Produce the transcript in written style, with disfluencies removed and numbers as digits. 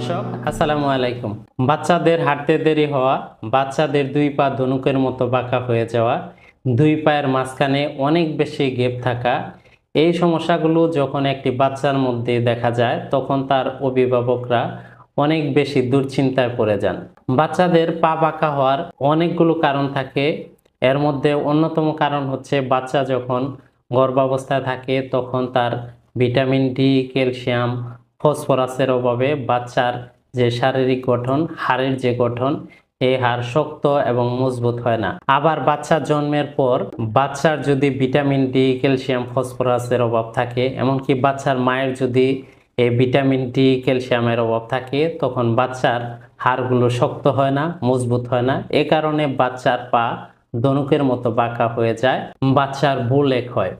দর্শক আসসালামু আলাইকুম। বাচ্চাদের হাঁটতে দেরি হওয়া, বাচ্চাদের দুই পা ধনুকের মতো বাঁকা হয়ে যাওয়া, দুই পায়ের মাঝখানে অনেক বেশি গ্যাপ থাকা, এই সমস্যাগুলো যখন একটি বাচ্চার মধ্যে দেখা যায় তখন তার অভিভাবকরা অনেক বেশি দুশ্চিন্তায় পড়ে যান। বাচ্চাদের পা বাঁকা হওয়ার অনেকগুলো কারণ থাকে। এর মধ্যে অন্যতম কারণ হচ্ছে বাচ্চা যখন গর্ভাবস্থায় থাকে তখন তার ভিটামিন ডি, ক্যালসিয়াম, ফসফরাসের অভাবে বাচ্চার যে শারীরিক গঠন, হাড়ের যে গঠন, এই হাড় শক্ত এবং মজবুত হয় না। আবার বাচ্চা জন্মের পর বাচ্চার যদি ভিটামিন ডি, ক্যালসিয়াম, ফসফরাসের অভাব থাকে, এমনকি বাচ্চার মায়ের যদি এই ভিটামিন ডি, ক্যালসিয়ামের অভাব থাকে, তখন বাচ্চার হাড়গুলো শক্ত হয় না, মজবুত হয় না। এ কারণে বাচ্চার পা ধনুকের মতো বাঁকা হয়ে যায়, বাচ্চার বুলেক হয়।